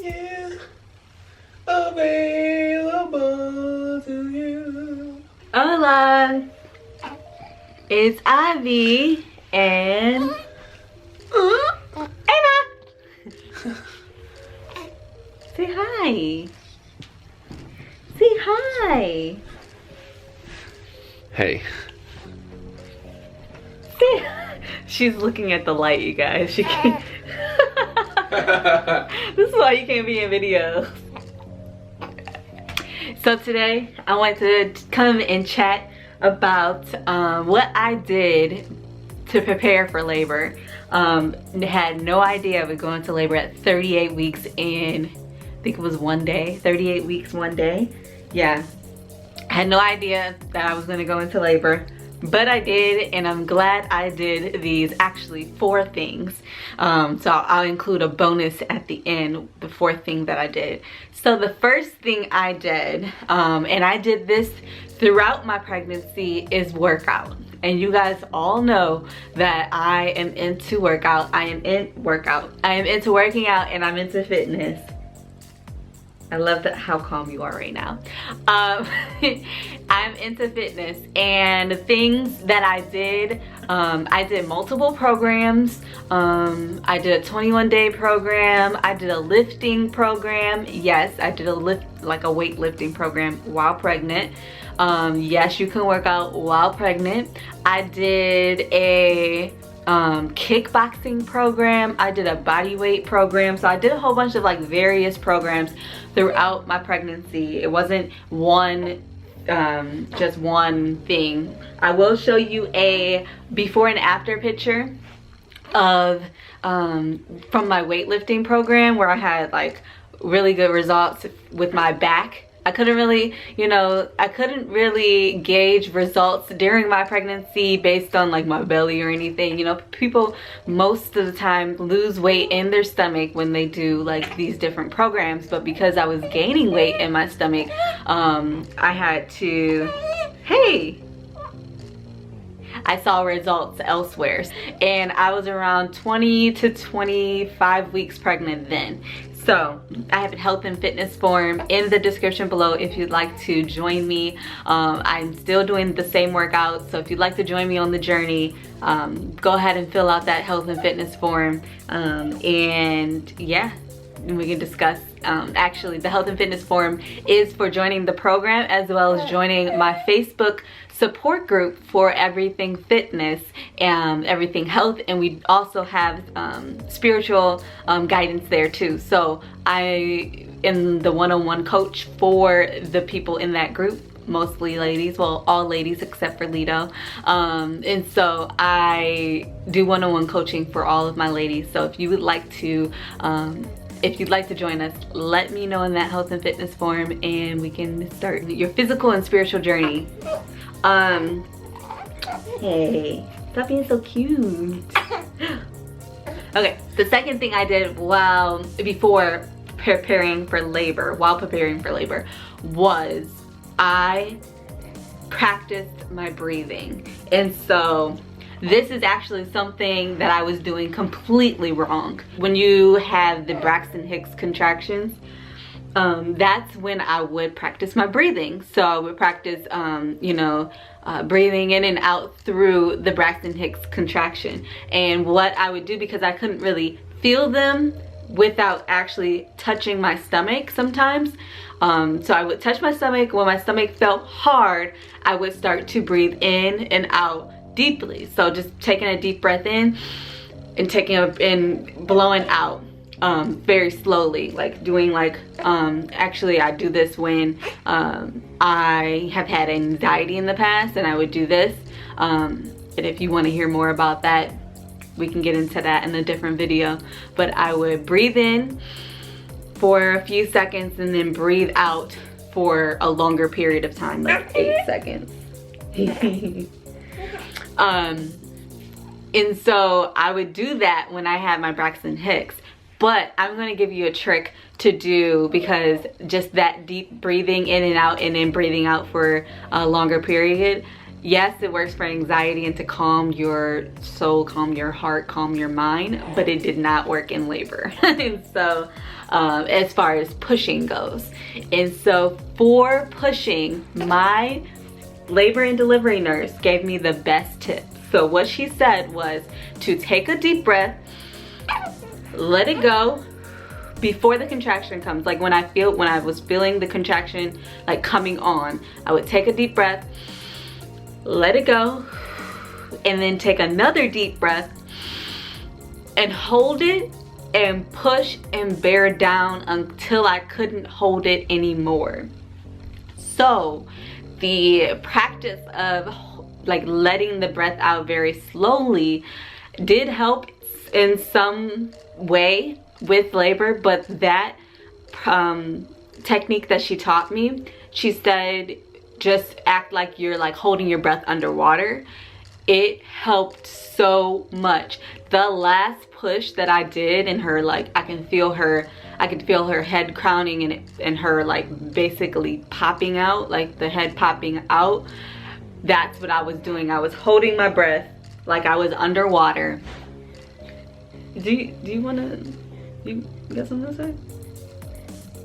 Yeah, available to you. Hola, it's Ivy and Ava. Say hi. Say hi. Hey. She's looking at the light, you guys. She can't. This is why you can't be in videos. So today I want to come and chat about what I did to prepare for labor. Had no idea I was going to labor at 38 weeks and I think it was one day. 38 weeks, one day. Yeah. I had no idea that I was going to go into labor. But I did, and I'm glad I did these, actually 4 things. So I'll include a bonus at the end, the 4th thing that I did. So the first thing I did, and I did this throughout my pregnancy, is workout. And you guys all know that I am into workout. I am into working out, and I'm into fitness. I love how calm you are right now. I'm into fitness, and the things that I did multiple programs. I did a 21-day program. I did a lifting program. Yes, I did a weightlifting program while pregnant. Yes, you can work out while pregnant. I did a kickboxing program. I did a body weight program. So I did a whole bunch of like various programs throughout my pregnancy. It wasn't just one thing. I will show you a before and after picture of from my weightlifting program where I had like really good results with my back. I couldn't really, I couldn't really gauge results during my pregnancy based on like my belly or anything. People most of the time lose weight in their stomach when they do like these different programs, but because I was gaining weight in my stomach, I had to, I saw results elsewhere, and I was around 20 to 25 weeks pregnant then. So I have a health and fitness form in the description below if you'd like to join me. I'm still doing the same workouts, so if you'd like to join me on the journey, go ahead and fill out that health and fitness form, and yeah, we can discuss. Actually, the health and fitness form is for joining the program as well as joining my Facebook support group for everything fitness and everything health, and we also have spiritual guidance there too. So I am the one-on-one coach for the people in that group, mostly ladies, well, all ladies except for Lido, and so I do one-on-one coaching for all of my ladies. So if you would like to join us, let me know in that health and fitness form and we can start your physical and spiritual journey. Hey, stop being so cute. Okay, the second thing I did while preparing for labor was I practiced my breathing. And so this is actually something that I was doing completely wrong. When you have the Braxton Hicks contractions, that's when I would practice my breathing. So I would practice, breathing in and out through the Braxton Hicks contraction. And what I would do, because I couldn't really feel them without actually touching my stomach sometimes, so I would touch my stomach. When my stomach felt hard, I would start to breathe in and out deeply. So just taking a deep breath in and blowing out very slowly, like doing actually I do this when I have had anxiety in the past, and I would do this, and if you want to hear more about that, we can get into that in a different video. But I would breathe in for a few seconds and then breathe out for a longer period of time, like 8 seconds. And so I would do that when I had my Braxton Hicks. But I'm going to give you a trick to do, because just that deep breathing in and out and then breathing out for a longer period, yes, it works for anxiety and to calm your soul, calm your heart, calm your mind, but it did not work in labor. And so as far as pushing goes, and so for pushing, my labor and delivery nurse gave me the best tip. So what she said was to take a deep breath, let it go before the contraction comes. Like when I was feeling the contraction like coming on, I would take a deep breath, let it go, and then take another deep breath and hold it and push and bear down until I couldn't hold it anymore. So the practice of like letting the breath out very slowly did help in some way with labor, but that technique that she taught me, she said just act like you're like holding your breath underwater. It helped so much. The last push that I did, and her like I could feel her head crowning and her like basically popping out, like the head popping out. That's what I was doing. I was holding my breath like I was underwater. Do you wanna, you got something to say?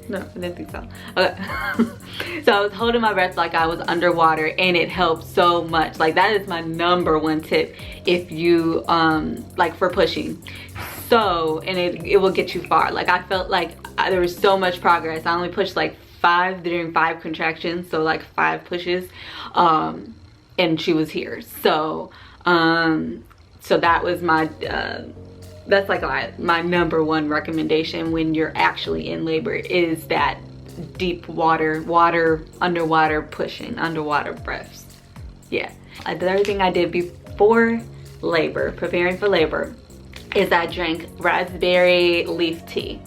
No, I didn't think so. Okay. So I was holding my breath like I was underwater, and it helped so much. Like that is my #1 tip if you like for pushing. So, and it will get you far. Like I felt like there was so much progress. I only pushed like 5 during 5 contractions, so like 5 pushes, and she was here. So so that was my that's like my #1 recommendation when you're actually in labor, is that deep underwater pushing, underwater breaths. Yeah. The other thing I did before labor, preparing for labor, is I drank raspberry leaf tea.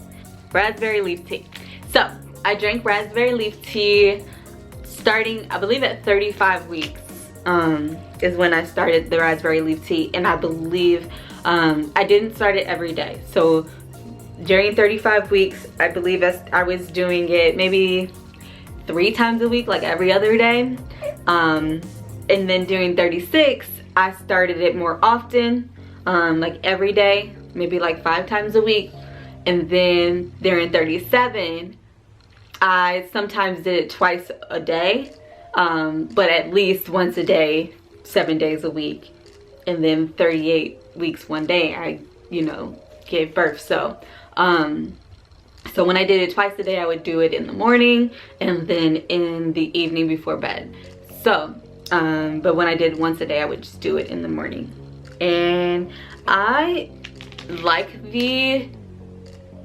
Raspberry leaf tea. So I drank raspberry leaf tea starting, I believe at 35 weeks is when I started the raspberry leaf tea, and I believe I didn't start it every day. So during 35 weeks, I believe I was doing it maybe 3 times a week, like every other day. And then during 36, I started it more often, like every day, maybe like 5 times a week. And then during 37, I sometimes did it twice a day, but at least once a day, 7 days a week. And then 38 weeks, 1 day, I, gave birth. So, so when I did it twice a day, I would do it in the morning and then in the evening before bed. So, but when I did once a day, I would just do it in the morning. And I like the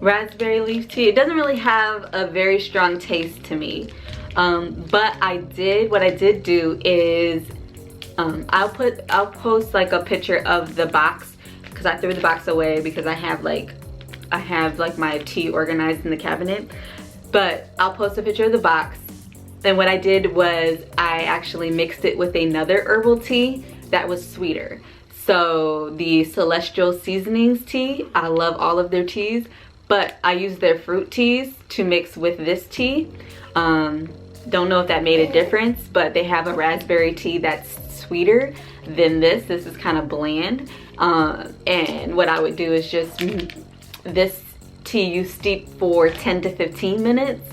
raspberry leaf tea. It doesn't really have a very strong taste to me. But what I did do is, I'll post like a picture of the box, because I threw the box away because I have like my tea organized in the cabinet. But I'll post a picture of the box. And what I did was I actually mixed it with another herbal tea that was sweeter. So the Celestial Seasonings tea, I love all of their teas, but I use their fruit teas to mix with this tea. Don't know if that made a difference, but they have a raspberry tea that's sweeter than this. This is kind of bland. And what I would do is just, this tea you steep for 10 to 15 minutes,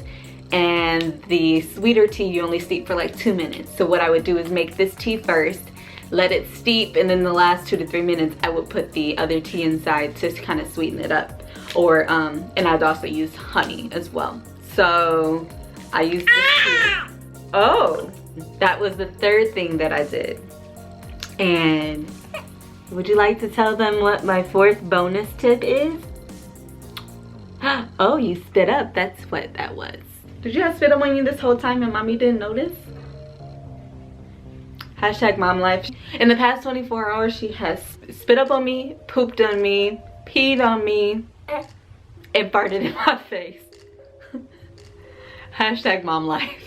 and the sweeter tea you only steep for like 2 minutes. So what I would do is make this tea first, let it steep, and then the last 2 to 3 minutes I would put the other tea inside to kind of sweeten it up. Or and I'd also use honey as well. So I used this tea. Oh, that was the 3rd thing that I did. And would you like to tell them what my 4th bonus tip is? Oh, you spit up. That's what that was. Did you have spit up on you this whole time and mommy didn't notice? Hashtag mom life. In the past 24 hours, she has spit up on me, pooped on me, peed on me, and farted in my face. Hashtag mom life.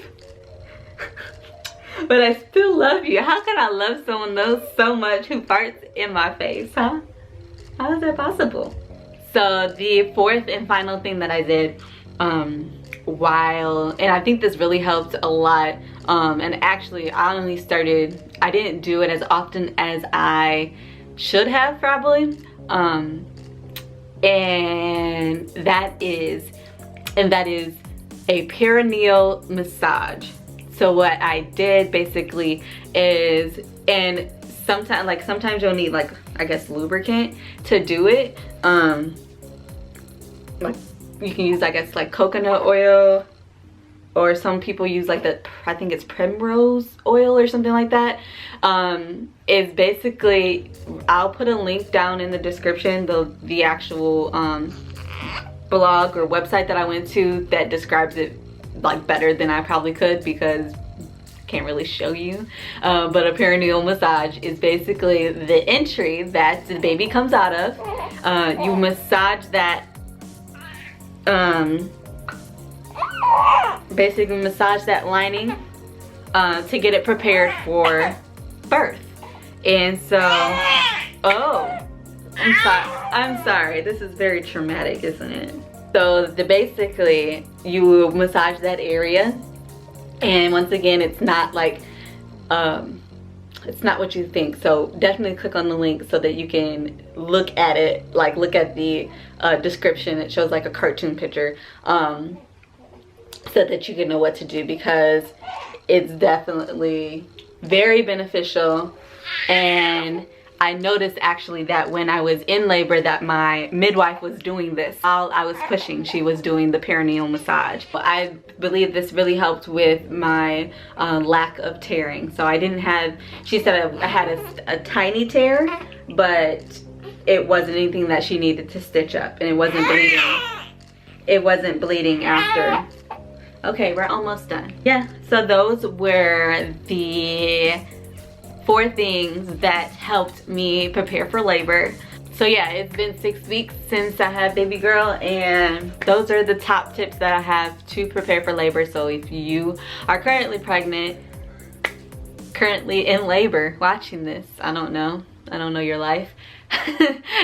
But I still love you. How can I love someone so much who farts in my face, huh? How is that possible? So the 4th and final thing that I did and I think this really helped a lot, and actually I I didn't do it as often as I should have probably. And that is a perineal massage. So what I did basically is, and sometimes you'll need like, I guess, lubricant to do it. Like you can use, I guess, like coconut oil, or some people use like I think it's primrose oil or something like that. It's basically, I'll put a link down in the description, the actual blog or website that I went to that describes it like better than I probably could, because I can't really show you. But a perineal massage is basically the entry that the baby comes out of. You massage that, basically massage that lining to get it prepared for birth. And so, oh, I'm sorry, this is very traumatic, isn't it? So basically you massage that area, and once again, it's not like it's not what you think. So definitely click on the link so that you can look at it, like look at the description. It shows like a cartoon picture, so that you can know what to do, because it's definitely very beneficial. And I noticed actually that when I was in labor that my midwife was doing this. While I was pushing, she was doing the perineal massage. I believe this really helped with my lack of tearing. So I didn't have, she said I had a tiny tear, but it wasn't anything that she needed to stitch up, and it wasn't bleeding. It wasn't bleeding after. Okay, we're almost done. Yeah, so those were the 4 things that helped me prepare for labor. So yeah, it's been 6 weeks since I had baby girl, and those are the top tips that I have to prepare for labor. So if you are currently pregnant, currently in labor, watching this, I don't know your life.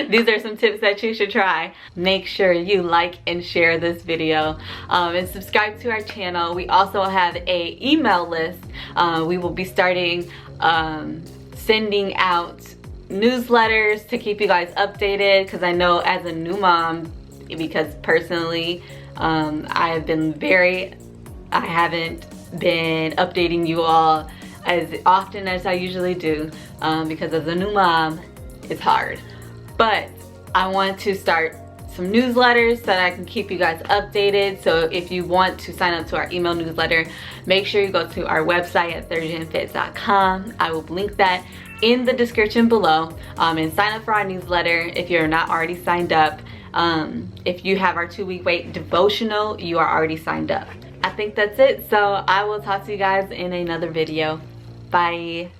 These are some tips that you should try. Make sure you like and share this video, and subscribe to our channel. We also have a email list. We will be starting sending out newsletters to keep you guys updated, because I know as a new mom, because personally I haven't been updating you all as often as I usually do, because as a new mom it's hard. But I want to start some newsletters so that I can keep you guys updated. So if you want to sign up to our email newsletter, make sure you go to our website at 30genfit.com. I will link that in the description below, and sign up for our newsletter if you're not already signed up. If you have our 2-week wait devotional, you are already signed up. I think that's it. So I will talk to you guys in another video. Bye.